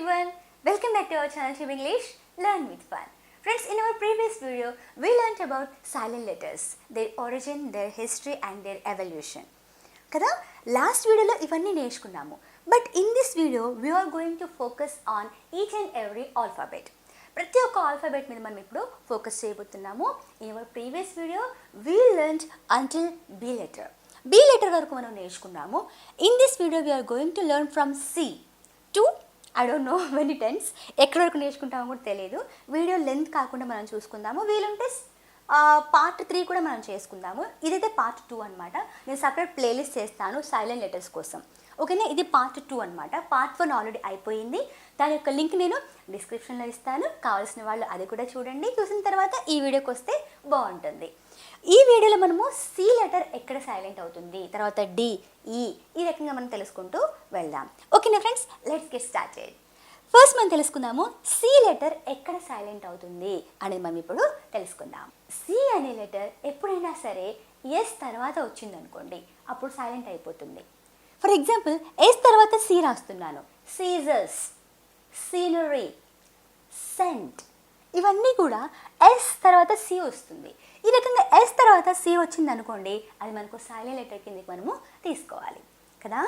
everyone, welcome back to our channel Tube English Learn with Fun. Friends, in our previous video, we learnt about silent letters, their origin, their history and their evolution. Kada last video lo ivanni నేర్చుకున్నాము. But in this video, we are going to focus on each and every alphabet. ప్రతి ఒక్క alphabet మీద మనం ఇప్పుడు focus చేయబోతున్నాము. In our previous video, we learnt until B letter. B letter వరకు మనం నేర్చుకున్నాము. In this video, we are going to learn from C to I don't know many tens. ఎక్కడి వరకు నేర్చుకుంటామో కూడా తెలియదు. వీడియో లెంత్ కాకుండా మనం చూసుకుందాము. వీలుంటే పార్ట్ 3 కూడా మనం చేసుకుందాము. ఇదైతే పార్ట్ 2 అనమాట. నేను సపరేట్ ప్లేలిస్ట్ చేస్తాను సైలెంట్ లెటర్స్ కోసం. ఓకేనా, ఇది పార్ట్ 2 అనమాట. పార్ట్ 1 ఆల్రెడీ అయిపోయింది. దాని యొక్క లింక్ నేను డిస్క్రిప్షన్లో ఇస్తాను. కావాల్సిన వాళ్ళు అది కూడా చూడండి. చూసిన తర్వాత ఈ వీడియోకి వస్తే బాగుంటుంది. ఈ వీడియోలో మనము సి లెటర్ ఎక్కడ సైలెంట్ అవుతుంది, తర్వాత డి, ఈ రకంగా మనం తెలుసుకుంటూ వెళ్దాం. ఓకేనా friends, let's get started. First మనం తెలుసుకుందాము సి లెటర్ ఎక్కడ సైలెంట్ అవుతుంది అనేది మనం ఇప్పుడు తెలుసుకుందాం. సి అనే లెటర్ ఎప్పుడైనా సరే ఎస్ తర్వాత వచ్చిందనుకోండి, అప్పుడు సైలెంట్ అయిపోతుంది. ఫర్ ఎగ్జాంపుల్, ఎస్ తర్వాత సి రాస్తున్నాను. సీజర్స్, సీనరీ, సెంట్, ఇవన్నీ కూడా ఎస్ తర్వాత సి వస్తుంది. ఈ రకంగా ఎస్ తర్వాత సి వచ్చింది అనుకోండి, అది మనకు సైలెంట్ లెటర్ కిందకి మనము తీసుకోవాలి కదా.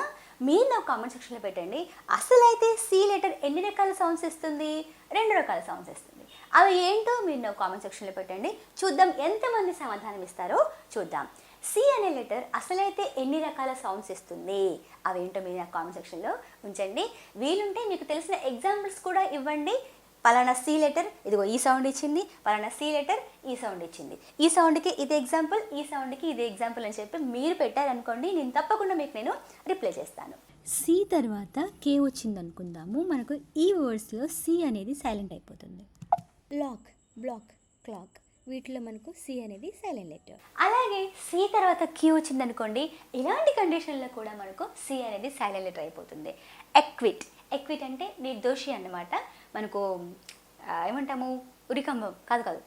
మీరు నా కామెంట్ సెక్షన్లో పెట్టండి, అసలైతే సి లెటర్ ఎన్ని రకాల సౌండ్స్ ఇస్తుంది? 2 రకాల సౌండ్స్ ఇస్తుంది. అవి ఏంటో మీరు నా కామెంట్ సెక్షన్లో పెట్టండి. చూద్దాం ఎంతమంది సమాధానం ఇస్తారో చూద్దాం. సి అనే లెటర్ అసలైతే ఎన్ని రకాల సౌండ్స్ ఇస్తుంది, అవేంటో మీరు నా కామెంట్ సెక్షన్లో ఉంచండి. వీలుంటే మీకు తెలిసిన ఎగ్జాంపుల్స్ కూడా ఇవ్వండి. పలానా సి లెటర్ ఇదిగో ఈ సౌండ్ ఇచ్చింది, పలానా సి లెటర్ ఈ సౌండ్ ఇచ్చింది, ఈ సౌండ్కి ఇది ఎగ్జాంపుల్, ఈ సౌండ్కి ఇది ఎగ్జాంపుల్ అని చెప్పి మీరు పెట్టారనుకోండి, నేను తప్పకుండా మీకు నేను రిప్లై చేస్తాను. సి తర్వాత కే వచ్చింది అనుకుందాము. మనకు ఈ వర్డ్స్లో సి అనేది సైలెంట్ అయిపోతుంది. లాక్, బ్లాక్, క్లాక్, వీటిలో మనకు సి అనేది సైలెంట్ లెటర్. అలాగే సి తర్వాత క్యూ వచ్చింది అనుకోండి, ఇలాంటి కండిషన్లో కూడా మనకు సి అనేది సైలెంట్ లెటర్ అయిపోతుంది. ఎక్విట్, ఎక్విట్ అంటే నిర్దోషి అన్నమాట. మనకు ఏమంటాము, ఉరికంబం కాదు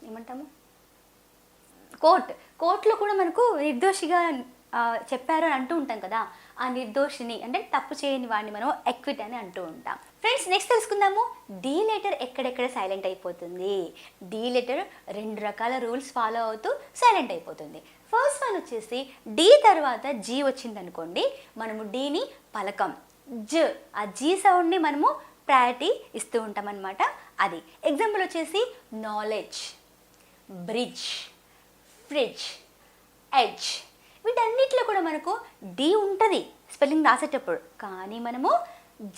ఏమంటాము, కోర్టులో కూడా మనకు నిర్దోషిగా చెప్పారు అని అంటూ ఉంటాం కదా. ఆ నిర్దోషిని అంటే తప్పు చేయని వాడిని మనం ఎక్విట్ అని అంటూ ఉంటాం. ఫ్రెండ్స్, నెక్స్ట్ తెలుసుకుందాము డి లెటర్ ఎక్కడెక్కడ సైలెంట్ అయిపోతుంది. డి లెటర్ 2 రకాల రూల్స్ ఫాలో అవుతూ సైలెంట్ అయిపోతుంది. ఫస్ట్ వన్ వచ్చేసి డి తర్వాత జీ వచ్చింది అనుకోండి, మనము డీని పలకం, ఆ జీ సౌండ్ని మనము ప్రయారిటీ ఇస్తూ ఉంటాం అనమాట. అది ఎగ్జాంపుల్ వచ్చేసి నాలెడ్జ్, బ్రిడ్జ్, ఫ్రిడ్జ్, ఎడ్జ్, వీటన్నిటిలో కూడా మనకు డి ఉంటుంది స్పెల్లింగ్ రాసేటప్పుడు, కానీ మనము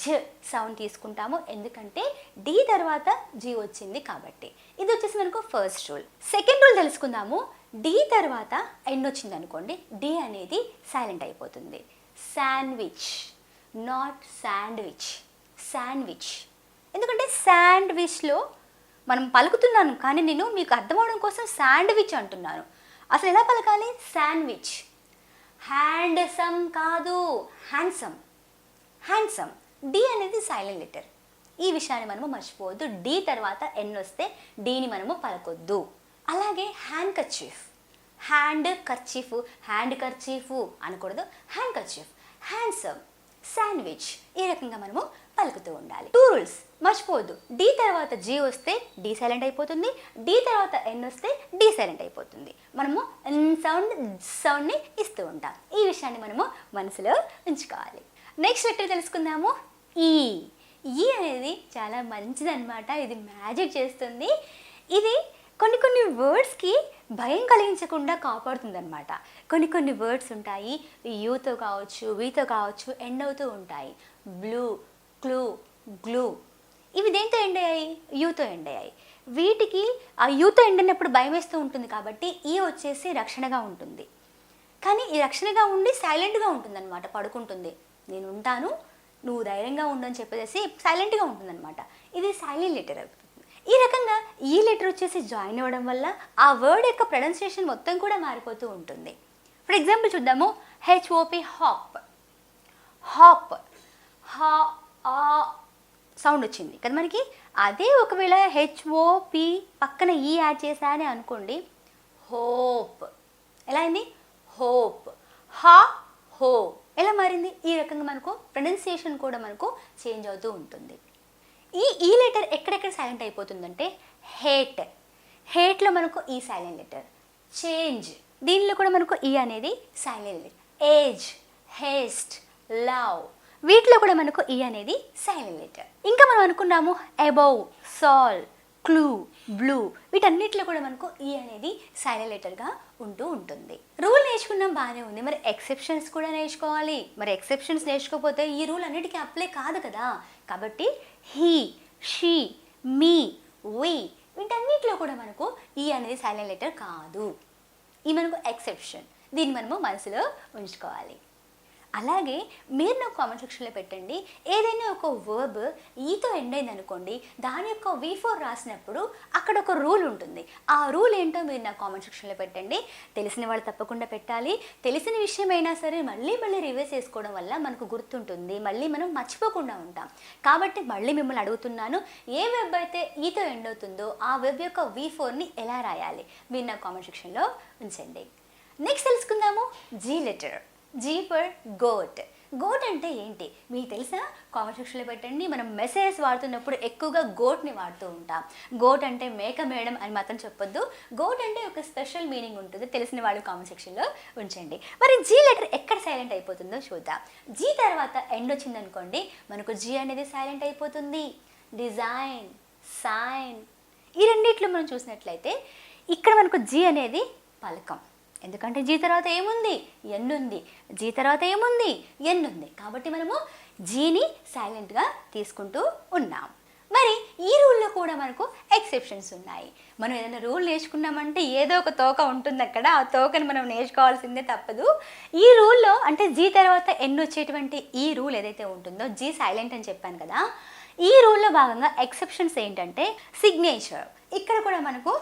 జ సౌండ్ తీసుకుంటాము, ఎందుకంటే డి తర్వాత జీ వచ్చింది కాబట్టి. ఇది వచ్చేసి మనకు ఫస్ట్ రూల్. సెకండ్ రూల్ తెలుసుకుందాము. డి తర్వాత ఎన్ వచ్చింది అనుకోండి, డి అనేది సైలెంట్ అయిపోతుంది. Sandwich, not sandwich, sandwich. ఎందుకంటే శాండ్విచ్లో మనం పలుకుతున్నాను, కానీ నేను మీకు అర్థమవడం కోసం శాండ్విచ్ అంటున్నాను. అసలు ఎలా పలకాలి? శాండ్విచ్. హ్యాండ్సమ్ కాదు, హ్యాండ్సమ్, హ్యాండ్సమ్. డి అనేది సైలెంట్ లెటర్. ఈ విషయాన్ని మనము మర్చిపోవద్దు. డి తర్వాత ఎన్ వస్తే డీని మనము పలకొద్దు. అలాగే hand kerchief, hand kerchief, hand kerchief అనకూడదు, హ్యాండ్ కర్చీఫ్. హ్యాండ్సమ్, శాండ్విచ్, ఈ రకంగా మనము పలుకుతూ ఉండాలి. 2 రూల్స్ మర్చిపోవద్దు. డి తర్వాత జీ వస్తే డి సైలెంట్ అయిపోతుంది, డి తర్వాత ఎన్ వస్తే డి సైలెంట్ అయిపోతుంది. మనము సౌండ్ని ఇస్తూ ఉంటాం. ఈ విషయాన్ని మనము మనసులో ఉంచుకోవాలి. నెక్స్ట్ లెటర్ తెలుసుకుందాము ఈ అనేది చాలా మంచిదన్నమాట. ఇది మ్యాజిక్ చేస్తుంది. ఇది కొన్ని వర్డ్స్కి భయం కలిగించకుండా కాపాడుతుంది అనమాట. కొన్ని వర్డ్స్ ఉంటాయి, యూతో కావచ్చు, వీతో కావచ్చు, ఎండ్ అవుతూ ఉంటాయి. బ్లూ, క్లూ, గ్లూ, ఇవి దేంతో ఎండ్ అయ్యాయి? యూతో ఎండ్ అయ్యాయి. వీటికి ఆ యూతో ఎండ్ అయినప్పుడు భయం వేస్తూ ఉంటుంది కాబట్టి ఈ వచ్చేసి రక్షణగా ఉంటుంది. కానీ ఈ రక్షణగా ఉండి సైలెంట్గా ఉంటుంది అనమాట, పడుకుంటుంది. నేను ఉంటాను, నువ్వు ధైర్యంగా ఉండు అని చెప్పేసి సైలెంట్గా ఉంటుందన్నమాట. ఇది సైలెంట్ లెటర్ అవుతుంది. ఈ రకంగా ఈ లెటర్ వచ్చేసి జాయిన్ అవ్వడం వల్ల ఆ వర్డ్ యొక్క ప్రొనౌన్సియేషన్ మొత్తం కూడా మారిపోతూ ఉంటుంది. ఫర్ ఎగ్జాంపుల్ చూద్దాము. హెచ్ఓపి, హాప్, హాప్, హా సౌండ్ వచ్చింది కదా మనకి. అదే ఒకవేళ హెచ్ఓపి పక్కన ఈ యాడ్ చేశానే అనుకోండి, హోప్, ఎలా అయింది? హోప్, హా హో, ఎలా మారింది? ఈ రకంగా మనకు ప్రొనౌన్సియేషన్ కూడా మనకు చేంజ్ అవుతూ ఉంటుంది. ఈ లెటర్ ఎక్కడెక్కడ సైలెంట్ అయిపోతుందంటే హేట్, హేట్లో మనకు ఈ సైలెంట్ లెటర్. చేంజ్, దీనిలో కూడా మనకు ఈ అనేది silent letter. Age, haste, love, వీటిలో కూడా మనకు ఈ అనేది సైలెంట్ లెటర్. ఇంకా మనం అనుకున్నాము అబౌవ్, సాల్, క్లూ, బ్లూ, వీటన్నిటిలో కూడా మనకు ఈ అనేది సైలెంట్ లెటర్గా ఉంటూ ఉంటుంది. రూల్ నేర్చుకున్నాం బాగానే ఉంది, మరి ఎక్సెప్షన్స్ కూడా నేర్చుకోవాలి. మరి ఎక్సెప్షన్స్ నేర్చుకోకపోతే ఈ రూల్ అన్నిటికీ అప్లై కాదు కదా. కాబట్టి హీ, షీ, మీ, వి, వీటన్నిటిలో కూడా మనకు ఈ అనేది సైలెంట్ లెటర్ కాదు. ఈ మనకు ఎక్సెప్షన్, దీన్ని మనము మనసులో ఉంచుకోవాలి. అలాగే మీరు నాకు కామెంట్ సెక్షన్లో పెట్టండి, ఏదైనా ఒక వర్బ్ ఈతో ఎండ్ అయింది అనుకోండి, దాని యొక్క V4 రాసినప్పుడు అక్కడ ఒక రూల్ ఉంటుంది. ఆ రూల్ ఏంటో మీరు నాకు కామెంట్ సెక్షన్లో పెట్టండి. తెలిసిన వాళ్ళు తప్పకుండా పెట్టాలి. తెలిసిన విషయం అయినా సరే మళ్ళీ రివైజ్ చేసుకోవడం వల్ల మనకు గుర్తుంటుంది, మళ్ళీ మనం మర్చిపోకుండా ఉంటాం. కాబట్టి మళ్ళీ మిమ్మల్ని అడుగుతున్నాను, ఏ వెబ్ అయితే ఈతో ఎండ్ అవుతుందో ఆ వెబ్ యొక్క V4ని ఎలా రాయాలి మీరు నాకు కామెంట్ సెక్షన్లో ఉంచండి. నెక్స్ట్ తెలుసుకుందాము G letter. G for goat. Goat అంటే ఏంటి మీకు తెలుసా? కామెంట్ సెక్షన్లో పెట్టండి. మనం మెసేజెస్ వాడుతున్నప్పుడు ఎక్కువగా గోట్ని వాడుతూ ఉంటాం. గోట్ అంటే మేక మేడం అని మాత్రం చెప్పొద్దు. గోట్ అంటే ఒక స్పెషల్ మీనింగ్ ఉంటుంది. తెలిసిన వాళ్ళు కామెంట్ సెక్షన్లో ఉంచండి. మరి జీ లెటర్ ఎక్కడ సైలెంట్ అయిపోతుందో చూద్దాం. జీ తర్వాత ఎండ్ వచ్చిందనుకోండి, మనకు జీ అనేది సైలెంట్ అయిపోతుంది. డిజైన్, సైన్, ఈ రెండిట్లో మనం చూసినట్లయితే ఇక్కడ మనకు జీ అనేది పలకం. ఎందుకంటే జీ తర్వాత ఏముంది? ఎన్ ఉంది. జీ తర్వాత ఏముంది? ఎన్ ఉంది. కాబట్టి మనము జీని సైలెంట్గా తీసుకుంటూ ఉన్నాం. మరి ఈ రూల్లో కూడా మనకు ఎక్సెప్షన్స్ ఉన్నాయి. మనం ఏదైనా రూల్ నేర్చుకున్నామంటే ఏదో ఒక తోక ఉంటుంది అక్కడ, ఆ తోకని మనం నేర్చుకోవాల్సిందే తప్పదు. ఈ రూల్లో అంటే జీ తర్వాత ఎన్ వచ్చేటువంటి ఈ రూల్ ఏదైతే ఉంటుందో, జీ సైలెంట్ అని చెప్పాను కదా, ఈ రూల్లో భాగంగా ఎక్సెప్షన్స్ ఏంటంటే సిగ్నేచర్. ఇక్కడ కూడా మనకు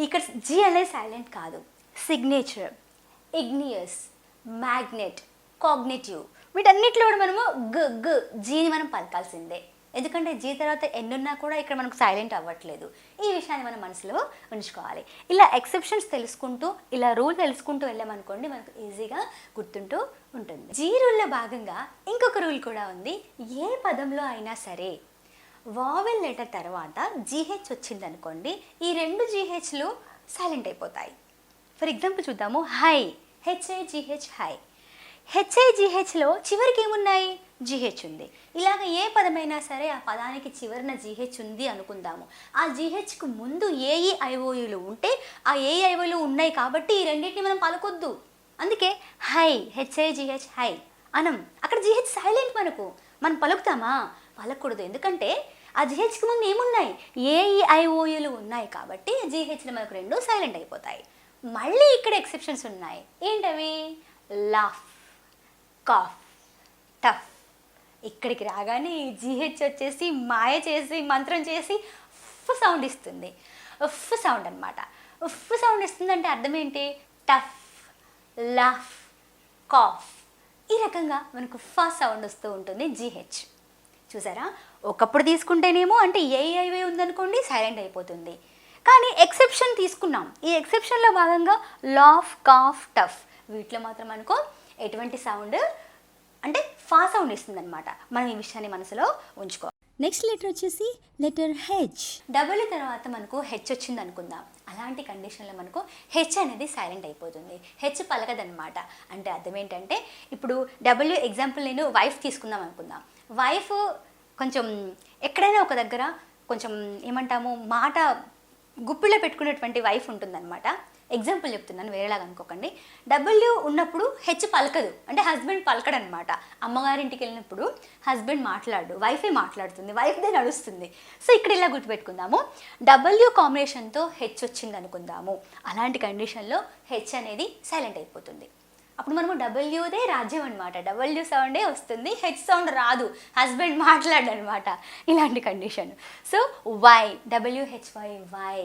ఇక్కడ జీ అనేది సైలెంట్ కాదు. సిగ్నేచర్, ఇగ్నియస్, మ్యాగ్నెట్, కాగ్నిటివ్, వీటన్నిటిలో కూడా మనము జీని మనం పలకాల్సిందే. ఎందుకంటే జీ తర్వాత ఎన్నున్నా కూడా ఇక్కడ మనకు సైలెంట్ అవ్వట్లేదు. ఈ విషయాన్ని మనం మనసులో ఉంచుకోవాలి. ఇలా ఎక్సెప్షన్స్ తెలుసుకుంటూ, ఇలా రూల్ తెలుసుకుంటూ వెళ్ళామనుకోండి, మనకు ఈజీగా గుర్తుంటూ ఉంటుంది. జీ రూల్లో భాగంగా ఇంకొక రూల్ కూడా ఉంది. ఏ పదంలో అయినా సరే వావెల్ లెటర్ తర్వాత జీహెచ్ వచ్చిందనుకోండి, ఈ రెండు జీహెచ్లు సైలెంట్ అయిపోతాయి. ఫర్ ఎగ్జాంపుల్ చూద్దాము. High, HIGH, high. HIGHలో చివరికి ఏమున్నాయి? జీహెచ్ ఉంది. ఇలాగ ఏ పదమైనా సరే ఆ పదానికి చివరిన జీహెచ్ ఉంది అనుకుందాము. ఆ జీహెచ్కు ముందు AEIOUలు ఉంటే ఆ AEIOUలు ఉన్నాయి కాబట్టి ఈ రెండింటిని మనం పలకొద్దు. అందుకే హై, HIGH, హై అనం. అక్కడ జీహెచ్ సైలెంట్. మనం పలుకుతామా? పలకూడదు. ఎందుకంటే ఆ జీహెచ్కి ముందు ఏమున్నాయి? AEIOUలు ఉన్నాయి కాబట్టి జీహెచ్లు మనకు రెండు సైలెంట్ అయిపోతాయి. మళ్ళీ ఇక్కడ ఎక్సెప్షన్స్ ఉన్నాయి. ఏంటవి? Laugh, cough, tough. ఇక్కడికి రాగానే ఈ జీహెచ్ వచ్చేసి మాయ చేసి మంత్రం చేసి ఉఫ్ సౌండ్ ఇస్తుంది. ఉఫ్ సౌండ్ అనమాట. ఉఫ్ సౌండ్ ఇస్తుంది అంటే అర్థం ఏంటి? Tough, laugh, cough. ఈ రకంగా మనకు ఫ సౌండ్ వస్తూ ఉంటుంది జీహెచ్. చూసారా? ఒకప్పుడు తీసుకుంటేనేమో అంటే ఏఐవే ఉందనుకోండి సైలెంట్ అయిపోతుంది. కానీ ఎక్సెప్షన్ తీసుకున్నాం. ఈ ఎక్సెప్షన్లో భాగంగా లాఫ్, కాఫ్, టఫ్, వీటిలో మాత్రం మనకు ఎటువంటి సౌండ్ అంటే ఫా సౌండ్ ఇస్తుంది అనమాట. మనం ఈ విషయాన్ని మనసులో ఉంచుకోవాలి. నెక్స్ట్ లెటర్ వచ్చేసి లెటర్ హెచ్. డబ్ల్యూ తర్వాత మనకు హెచ్ వచ్చింది అనుకుందాం. అలాంటి కండిషన్లో మనకు హెచ్ అనేది సైలెంట్ అయిపోతుంది. హెచ్ పలకదనమాట. అంటే అర్థం ఏంటంటే, ఇప్పుడు డబ్ల్యూ ఎగ్జాంపుల్ నేను వైఫ్ తీసుకుందాం అనుకుందాం. వైఫ్ కొంచెం ఎక్కడైనా ఒక దగ్గర కొంచెం ఏమంటాము మాట గుప్పిలో పెట్టుకునేటువంటి వైఫ్ ఉంటుందన్నమాట. ఎగ్జాంపుల్ చెప్తున్నాను, వేరేలాగా అనుకోకండి. డబ్ల్యూ ఉన్నప్పుడు హెచ్ పలకదు, అంటే హస్బెండ్ పలకడనమాట. అమ్మగారింటికి వెళ్ళినప్పుడు హస్బెండ్ మాట్లాడు, వైఫే మాట్లాడుతుంది, వైఫ్దే నడుస్తుంది. సో ఇక్కడ ఇలా గుర్తుపెట్టుకుందాము. డబ్ల్యూ కాంబినేషన్తో హెచ్ వచ్చింది అనుకుందాము. అలాంటి కండిషన్లో హెచ్ అనేది సైలెంట్ అయిపోతుంది. అప్పుడు మనము డబ్ల్యూదే రాజ్యం అనమాట. డబ్ల్యూ సౌండే వస్తుంది, హెచ్ సౌండ్ రాదు, హస్బెండ్ మాట్లాడు అనమాట. ఇలాంటి condition. So why, WHY, why,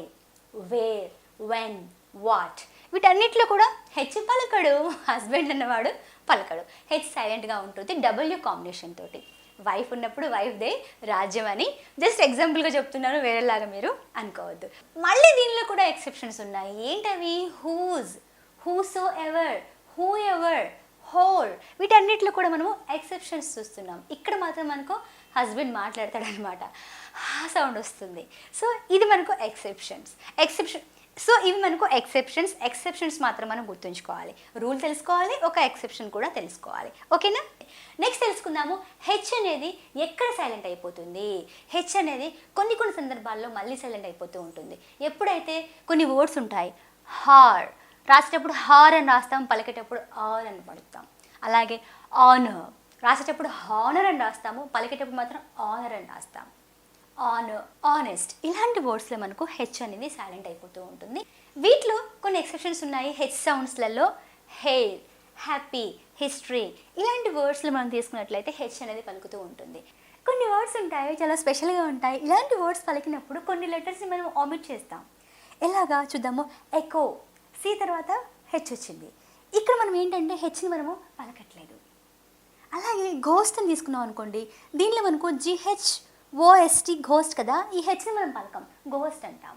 where, when, what, వీటన్నిటిలో కూడా హెచ్ పలకడు, హస్బెండ్ అన్నవాడు పలకడు. హెచ్ సైలెంట్గా ఉంటుంది డబ్ల్యూ కాంబినేషన్ తోటి. వైఫ్ ఉన్నప్పుడు వైఫ్దే రాజ్యం అని జస్ట్ ఎగ్జాంపుల్గా చెప్తున్నాను, వేరేలాగా మీరు అనుకోవద్దు. మళ్ళీ దీనిలో కూడా ఎక్సెప్షన్స్ ఉన్నాయి. ఏంటవి? Whose, whosoever, whoever, whole. వీటన్నిటిలో కూడా మనము ఎక్సెప్షన్స్ చూస్తున్నాం. ఇక్కడ మాత్రం మనకు హస్బెండ్ మాట్లాడతాడనమాట, సౌండ్ వస్తుంది. సో ఇది మనకు ఎక్సెప్షన్. సో ఇవి మనకు ఎక్సెప్షన్స్ మాత్రం మనం గుర్తుంచుకోవాలి. రూల్ తెలుసుకోవాలి, ఒక ఎక్సెప్షన్ కూడా తెలుసుకోవాలి. ఓకేనా? నెక్స్ట్ తెలుసుకుందాము, హెచ్ అనేది ఎక్కడ సైలెంట్ అయిపోతుంది. హెచ్ అనేది కొన్ని సందర్భాల్లో మళ్ళీ సైలెంట్ అయిపోతూ ఉంటుంది. ఎప్పుడైతే కొన్ని వర్డ్స్ ఉంటాయి, హార్ రాసేటప్పుడు హార్ అని రాస్తాం, పలికేటప్పుడు ఆర్ అని పలుకుతాం. అలాగే ఆనర్ రాసేటప్పుడు హానర్ అని రాస్తాము, పలికేటప్పుడు మాత్రం ఆనర్ అని రాస్తాం. ఆనర్, ఆనెస్ట్, ఇలాంటి వర్డ్స్లో మనకు హెచ్ అనేది సైలెంట్ అయిపోతూ ఉంటుంది. వీటిలో కొన్ని ఎక్సెప్షన్స్ ఉన్నాయి. హెచ్ సౌండ్స్లలో హెయిర్, హ్యాపీ, హిస్టరీ ఇలాంటి వర్డ్స్లో మనం తీసుకున్నట్లయితే హెచ్ అనేది పలుకుతూ ఉంటుంది. కొన్ని వర్డ్స్ ఉంటాయి చాలా స్పెషల్గా ఉంటాయి. ఇలాంటి వర్డ్స్ పలికినప్పుడు కొన్ని లెటర్స్ని మనం ఆమిట్ చేస్తాం. ఎలాగా చూద్దాము. ఎకో, సి తర్వాత హెచ్ వచ్చింది. ఇక్కడ మనం ఏంటంటే హెచ్ని మనము పలకట్లేదు. అలాగే ఘోస్ట్ అని తీసుకున్నాం అనుకోండి, దీనిలో మనకు GHOST ఘోస్ట్ కదా, ఈ హెచ్ని మనం పలకం, ఘోస్ట్ అంటాం.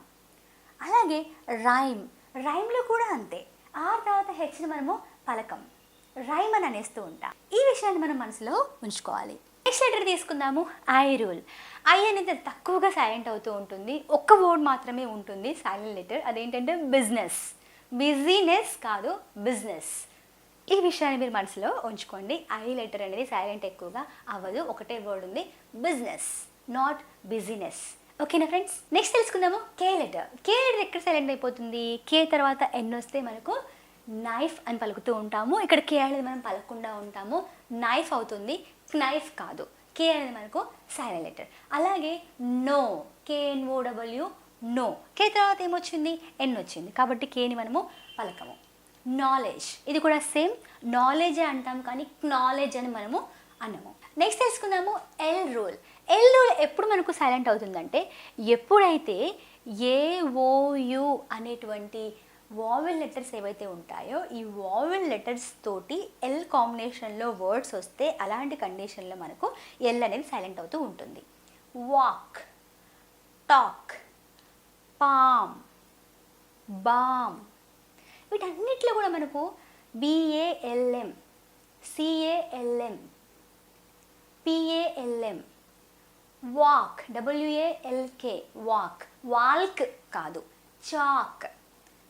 అలాగే రైమ్లో కూడా అంతే, ఆర్ తర్వాత హెచ్ని మనము పలకం, రైమ్ అని అనేస్తూ ఉంటాం. ఈ విషయాన్ని మనం మనసులో ఉంచుకోవాలి. నెక్స్ట్ లెటర్ తీసుకుందాము, ఐ రూల్. ఐ అనేది తక్కువగా సైలెంట్ అవుతూ ఉంటుంది. ఒక్క వర్డ్ మాత్రమే ఉంటుంది సైలెంట్ లెటర్, అదేంటంటే బిజినెస్. బిజీనెస్ కాదు, బిజినెస్. ఈ విషయాన్ని మీరు మనసులో ఉంచుకోండి. ఐ లెటర్ అనేది సైలెంట్ ఎక్కువగా అవ్వదు, ఒకటే వర్డ్ ఉంది, బిజినెస్, నాట్ బిజీనెస్. ఓకేనా ఫ్రెండ్స్? నెక్స్ట్ తెలుసుకుందాము, కే లెటర్. కే లెటర్ ఎక్కడ సైలెంట్ అయిపోతుంది. కే తర్వాత ఎన్ వస్తే మనకు నైఫ్ అని పలుకుతూ ఉంటాము. ఇక్కడ కే అనేది మనం పలకకుండా ఉంటాము, నైఫ్ అవుతుంది, నైఫ్ కాదు. కే అనేది మనకు సైలెంట్ లెటర్. అలాగే నో, KNOW, నో. కే తర్వాత ఏమొచ్చింది, ఎన్ వచ్చింది, కాబట్టి కేని మనము పలకము. నాలెడ్జ్, ఇది కూడా సేమ్, నాలెడ్జ్ అంటాం కానీ నాలెడ్జ్ అని మనము అనము. నెక్స్ట్ తెలుసుకుందాము, ఎల్ రూల్. ఎల్ రూల్ ఎప్పుడు మనకు సైలెంట్ అవుతుందంటే ఎప్పుడైతే AOU అనేటువంటి వావెల్ లెటర్స్ ఏవైతే ఉంటాయో ఈ వావెల్ లెటర్స్ తోటి ఎల్ కాంబినేషన్లో వర్డ్స్ వస్తే అలాంటి కండిషన్లో మనకు ఎల్ అనేది సైలెంట్ అవుతూ ఉంటుంది. వాక్, టాక్, పామ్, బామ్, వీటన్నిటిలో కూడా మనకు BALM, CALM, PALM, walk, WALK, walk, walk కాదు, చాక్.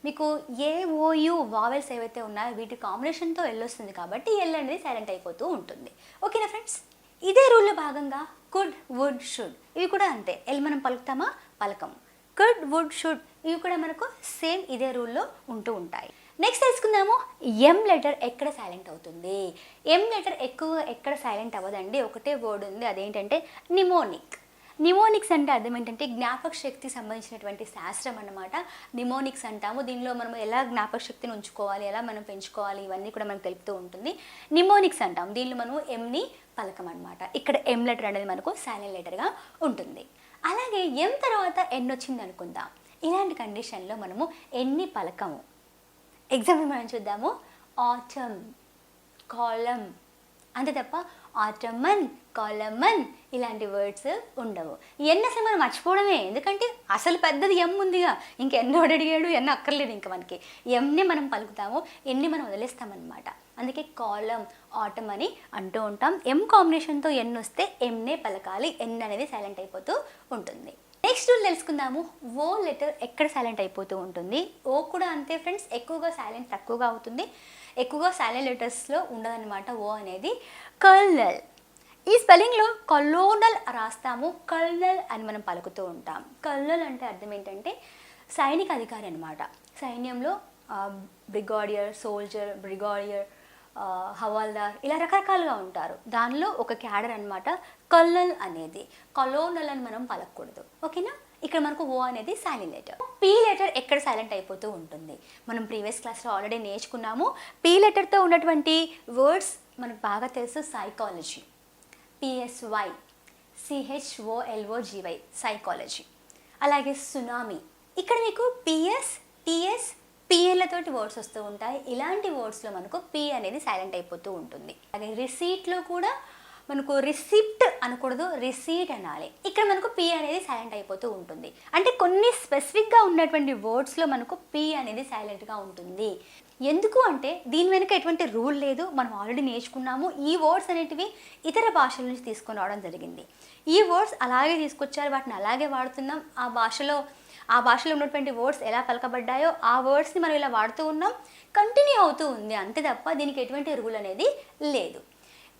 మీకు AOU వావెల్స్ ఏవైతే ఉన్నాయో వీటి కాంబినేషన్తో ఎల్ వస్తుంది కాబట్టి ఎల్ అనేది సైలెంట్ అయిపోతూ ఉంటుంది. ఓకేనా ఫ్రెండ్స్? ఇదే రూల్లో భాగంగా కుడ్, వుడ్, షుడ్ ఇవి కూడా అంతే. ఎల్ మనం పలుకుతామా, పలకము. కుడ్, వుడ్, షుడ్ ఇవి కూడా మనకు సేమ్ ఇదే రూల్లో ఉంటూ ఉంటాయి. నెక్స్ట్ తెలుసుకుందాము, ఎం లెటర్ ఎక్కడ సైలెంట్ అవుతుంది. ఎం లెటర్ ఎక్కువ ఎక్కడ సైలెంట్ అవ్వదండి, ఒకటే వర్డ్ ఉంది, అదేంటంటే నిమోనిక్. నిమోనిక్స్ అంటే అర్థం ఏంటంటే జ్ఞాపక శక్తికి సంబంధించినటువంటి శాస్త్రం అన్నమాట. నిమోనిక్స్ అంటాము. దీనిలో మనం ఎలా జ్ఞాపక శక్తిని ఉంచుకోవాలి, ఎలా మనం పెంచుకోవాలి, ఇవన్నీ కూడా మనకు తెలుపుతూ ఉంటుంది. నిమోనిక్స్ అంటాం. దీనిలో మనం ఎంని పలకం అనమాట. ఇక్కడ ఎం లెటర్ అనేది మనకు సైలెంట్ లెటర్గా ఉంటుంది. అలాగే ఎం తర్వాత ఎన్ వచ్చింది అనుకుందాం. ఇలాంటి కండిషన్లో మనము ఎన్ని పలకము. ఎగ్జాంపుల్ మనం చూద్దాము, ఆటమ్, కాలం, అంతే తప్ప ఆటమన్, కాలమన్ ఇలాంటి వర్డ్స్ ఉండవు. ఎన్ అసలు మనం మర్చిపోవడమే, ఎందుకంటే అసలు పెద్దది ఎం ఉందిగా, ఇంకెన్నోడు అడిగాడు, ఎన్న అక్కర్లేదు ఇంకా మనకి. ఎంని మనం పలుకుతాము, ఎన్ని మనం వదిలేస్తామన్నమాట. అందుకే కాలం, ఆటమ్ అని అంటూ ఉంటాం. ఎం కాంబినేషన్తో ఎన్ వస్తే ఎంనే పలకాలి, ఎన్ అనేది సైలెంట్ అయిపోతూ ఉంటుంది. నెక్స్ట్ రూల్ తెలుసుకుందాము, ఓ లెటర్ ఎక్కడ సైలెంట్ అయిపోతూ ఉంటుంది. ఓ కూడా అంతే ఫ్రెండ్స్, ఎక్కువగా సైలెంట్ తక్కువగా అవుతుంది, ఎక్కువగా సైలెంట్ లెటర్స్లో ఉండదన్నమాట ఓ అనేది. కల్నల్, ఈ స్పెల్లింగ్లో కలోనల్ రాస్తాము, కల్నల్ అని మనం పలుకుతూ ఉంటాం. కల్నల్ అంటే అర్థం ఏంటంటే సైనిక అధికారి అనమాట. సైన్యంలో బ్రిగాడియర్, సోల్జర్, బ్రిగాడియర్, హవాల్దార్ ఇలా రకరకాలుగా ఉంటారు. దానిలో ఒక క్యాడర్ అనమాట కల్నల్ అనేది. కలోనల్ అని మనం పలకూడదు. ఓకేనా? ఇక్కడ మనకు ఓ అనేది సైలెంట్ లెటర్. పీ లెటర్ ఎక్కడ సైలెంట్ అయిపోతూ ఉంటుంది. మనం ప్రీవియస్ క్లాస్లో ఆల్రెడీ నేర్చుకున్నాము. పీ లెటర్తో ఉన్నటువంటి వర్డ్స్ మనకు బాగా తెలుసు, సైకాలజీ, PSY, CHOLOGY, సైకాలజీ. అలాగే సునామీ, ఇక్కడ మీకు PS, TS, PLతోటి వర్డ్స్ వస్తూ ఉంటాయి. ఇలాంటి వర్డ్స్లో మనకు పీ అనేది సైలెంట్ అయిపోతూ ఉంటుంది. అలాగే రిసీట్లో కూడా మనకు రిసిప్ట్ అనకూడదు, రిసీట్ అనాలి. ఇక్కడ మనకు పి అనేది సైలెంట్ అయిపోతూ ఉంటుంది. అంటే కొన్ని స్పెసిఫిక్గా ఉన్నటువంటి వర్డ్స్లో మనకు పి అనేది సైలెంట్గా ఉంటుంది. ఎందుకు అంటే దీని వెనుక ఎటువంటి రూల్ లేదు, మనం ఆల్రెడీ నేర్చుకున్నాము. ఈ వర్డ్స్ అనేటివి ఇతర భాషల నుంచి తీసుకొని రావడం జరిగింది. ఈ వర్డ్స్ అలాగే తీసుకొచ్చారు, వాటిని అలాగే వాడుతున్నాం. ఆ భాషలో ఉన్నటువంటి వర్డ్స్ ఎలా పలకబడ్డాయో ఆ వర్డ్స్ని మనం ఇలా వాడుతూ ఉన్నాం, కంటిన్యూ అవుతూ ఉంది అంతే తప్ప దీనికి ఎటువంటి రూల్ అనేది లేదు.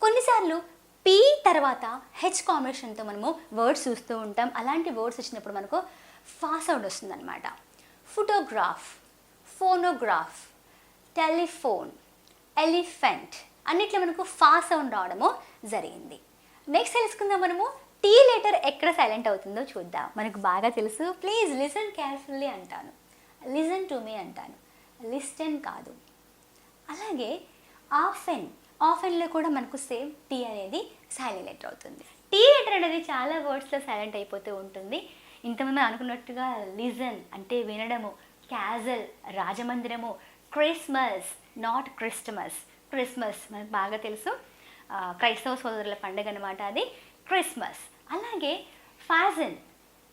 కొన్నిసార్లు పి తర్వాత హెచ్ కాంబినేషన్తో మనము వర్డ్స్ చూస్తూ ఉంటాం. అలాంటి వర్డ్స్ వచ్చినప్పుడు మనకు ఫా సౌండ్ వస్తుంది అనమాట. ఫోటోగ్రాఫ్, ఫోనోగ్రాఫ్, టెలిఫోన్, ఎలిఫెంట్ అన్నిట్లో మనకు ఫా సౌండ్ రావడము జరిగింది. నెక్స్ట్ తెలుసుకుందాం మనము టీ లెటర్ ఎక్కడ సైలెంట్ అవుతుందో చూద్దాం. మనకు బాగా తెలుసు, ప్లీజ్ లిసన్ కేర్ఫుల్లీ అంటాను, లిసన్ టు మీ అంటాను, లిస్టెన్ కాదు. అలాగే ఆఫెన్లో కూడా మనకు సేమ్ టీ అనేది సైలెంట్ లెటర్ అవుతుంది. టీ లెటర్ అనేది చాలా వర్డ్స్లో సైలెంట్ అయిపోతూ ఉంటుంది. ఇంతమంది అనుకున్నట్టుగా లిజన్ అంటే వినడము, క్యాజల్ రాజమందిరము, క్రిస్మస్ నాట్ క్రిస్టమస్, క్రిస్మస్ మనకు బాగా తెలుసు, క్రైస్తవ సోదరుల పండుగ అనమాట అది క్రిస్మస్. అలాగే ఫ్యాజన్,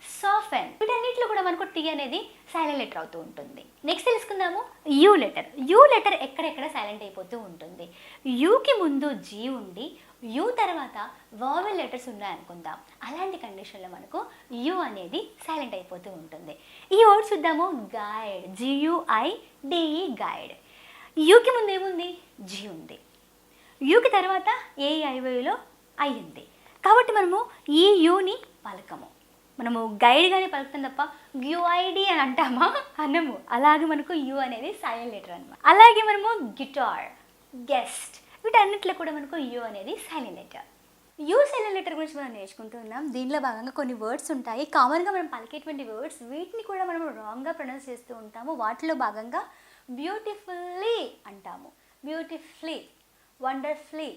సాఫెన్ వీటన్నిటిలో కూడా మనకు టీ అనేది సైలెంట్ లెటర్ అవుతూ ఉంటుంది. నెక్స్ట్ తెలుసుకుందాము యూ లెటర్ ఎక్కడెక్కడ సైలెంట్ అయిపోతూ ఉంటుంది. యూకి ముందు జీ ఉండి యూ తర్వాత వావెల్ లెటర్స్ ఉన్నాయనుకుందాం. అలాంటి కండిషన్లో మనకు యూ అనేది సైలెంట్ అయిపోతూ ఉంటుంది. ఈ వర్డ్ చూద్దాము, గైడ్, GUIDE గైడ్. యూకి ముందు ఏముంది, జీ ఉంది. యూకి తర్వాత AIOలో ఐ ఉంది. కాబట్టి మనము ఈ యూని పలకము, మనము గైడ్గానే పలుకుతాం తప్ప GUID అని అంటామా, అనము. అలాగే మనకు యూ అనేది సైలెంట్ లెటర్ అనమాట. అలాగే మనము గిటార్, గెస్ట్ వీటన్నిటిలో కూడా మనకు యూ అనేది silent letter. You silent letter గురించి మనం నేర్చుకుంటూ ఉన్నాం. దీనిలో భాగంగా కొన్ని వర్డ్స్ ఉంటాయి, కామన్గా మనం పలికేటువంటి వర్డ్స్, వీటిని కూడా మనం రాంగ్గా ప్రొనౌన్స్ చేస్తూ ఉంటాము. వాటిలో భాగంగా బ్యూటిఫుల్లీ అంటాము, బ్యూటిఫుల్లీ, వండర్ఫుల్లీ.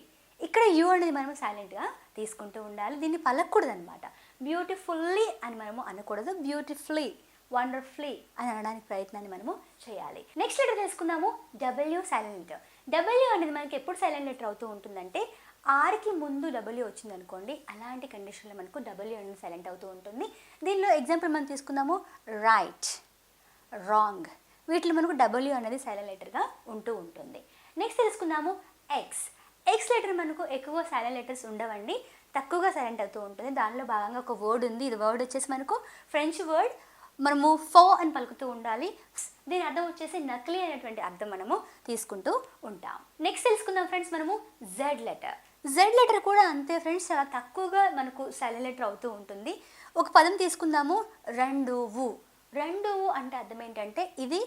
ఇక్కడ యూ అనేది మనం సైలెంట్గా తీసుకుంటూ ఉండాలి, దీన్ని పలకూడదు అనమాట. బ్యూటిఫుల్లీ అని మనము అనకూడదు, బ్యూటిఫుల్లీ, వండర్ఫుల్లీ అని అనడానికి ప్రయత్నాన్ని మనము చేయాలి. నెక్స్ట్ లెటర్ తెలుసుకుందాము, W సైలెంట్ లెటర్. W అనేది మనకి ఎప్పుడు సైలెంట్ లెటర్ అవుతూ ఉంటుందంటే ఆర్కి ముందు W వచ్చింది అనుకోండి, అలాంటి కండిషన్లో మనకు W అనేది సైలెంట్ అవుతూ ఉంటుంది. దీనిలో ఎగ్జాంపుల్ మనం తీసుకుందాము, రైట్, రాంగ్ వీటిలో మనకు W అనేది సైలెంట్ లెటర్గా ఉంటూ ఉంటుంది. నెక్స్ట్ తెలుసుకుందాము ఎక్స్ లెటర్ మనకు ఎక్కువ సైలెంట్ లెటర్స్ ఉండవండి, తక్కువగా సైలెంట్ అవుతూ ఉంటుంది. దానిలో భాగంగా ఒక వర్డ్ ఉంది, ఇది వర్డ్ వచ్చేసి మనకు ఫ్రెంచ్ వర్డ్, మనము ఫో అని పలుకుతూ ఉండాలి. దీని అర్థం వచ్చేసి నకిలీ అనేటువంటి అర్థం మనము తీసుకుంటూ ఉంటాం. నెక్స్ట్ తెలుసుకుందాం ఫ్రెండ్స్ మనము జెడ్ లెటర్ కూడా అంతే ఫ్రెండ్స్, చాలా తక్కువగా మనకు సైలెంట్ లెటర్ అవుతూ ఉంటుంది. ఒక పదం తీసుకుందాము, రెండువు అంటే అర్థం ఏంటంటే ఇది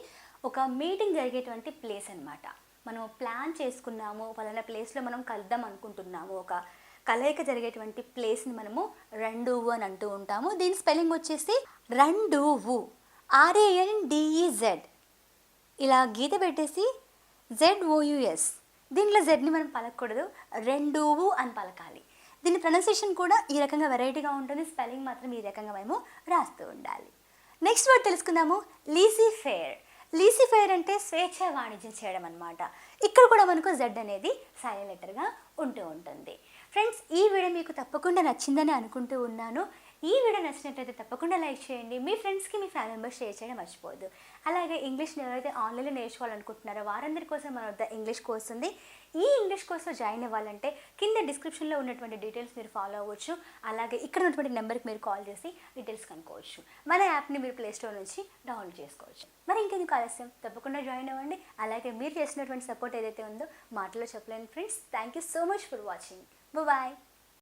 ఒక మీటింగ్ జరిగేటువంటి ప్లేస్ అనమాట. మనం ప్లాన్ చేసుకున్నాము, పలానా ప్లేస్లో మనం కలుద్దాం అనుకుంటున్నాము, ఒక కలయిక జరిగేటువంటి ప్లేస్ని మనము రెండువు అని అంటూ ఉంటాము. దీని స్పెల్లింగ్ వచ్చేసి రెండువు, RANDEZ. ఇలా గీత పెట్టేసి ZOUS. దీంట్లో జెడ్ని మనం పలకూడదు, రెండువు అని పలకాలి. దీని ప్రొనౌన్సియేషన్ కూడా ఈ రకంగా వెరైటీగా ఉంటుంది, స్పెల్లింగ్ మాత్రం ఈ రకంగా మేము రాస్తూ ఉండాలి. నెక్స్ట్ వర్డ్ తెలుసుకుందాము, లీసీ ఫెయిర్ అంటే స్వేచ్ఛ వాణిజ్యం చేయడం అనమాట. ఇక్కడ కూడా మనకు జెడ్ అనేది సైలెంట్ లెటర్గా ఉంటూ ఉంటుంది. ఫ్రెండ్స్, ఈ వీడియో మీకు తప్పకుండా నచ్చిందని అనుకుంటూ ఉన్నాను. ఈ వీడియో నచ్చినట్లయితే తప్పకుండా లైక్ చేయండి, మీ ఫ్రెండ్స్కి మీ ఫ్యామిలీ మెంబర్స్ షేర్ చేయడం మర్చిపోవద్దు. అలాగే ఇంగ్లీష్ని ఎవరైతే ఆన్లైన్లో నేర్చుకోవాలనుకుంటున్నారో వారందరి కోసం మన వద్ద ఇంగ్లీష్ కోర్స్ ఉంది. ఈ ఇంగ్లీష్ కోర్స్లో జాయిన్ అవ్వాలంటే కింద డిస్క్రిప్షన్లో ఉన్నటువంటి డీటెయిల్స్ మీరు ఫాలో అవ్వచ్చు. అలాగే ఇక్కడ ఉన్నటువంటి నెంబర్కి మీరు కాల్ చేసి డీటెయిల్స్ కనుక్కోవచ్చు. మన యాప్ని మీరు ప్లేస్టోర్ నుంచి డౌన్లోడ్ చేసుకోవచ్చు. మరి ఇంకెందుకు ఆలస్యం, తప్పకుండా జాయిన్ అవ్వండి. అలాగే మీరు చేసినటువంటి సపోర్ట్ ఏదైతే ఉందో మాటలో చెప్పలేను friends. Thank you so much for watching. Bye-bye.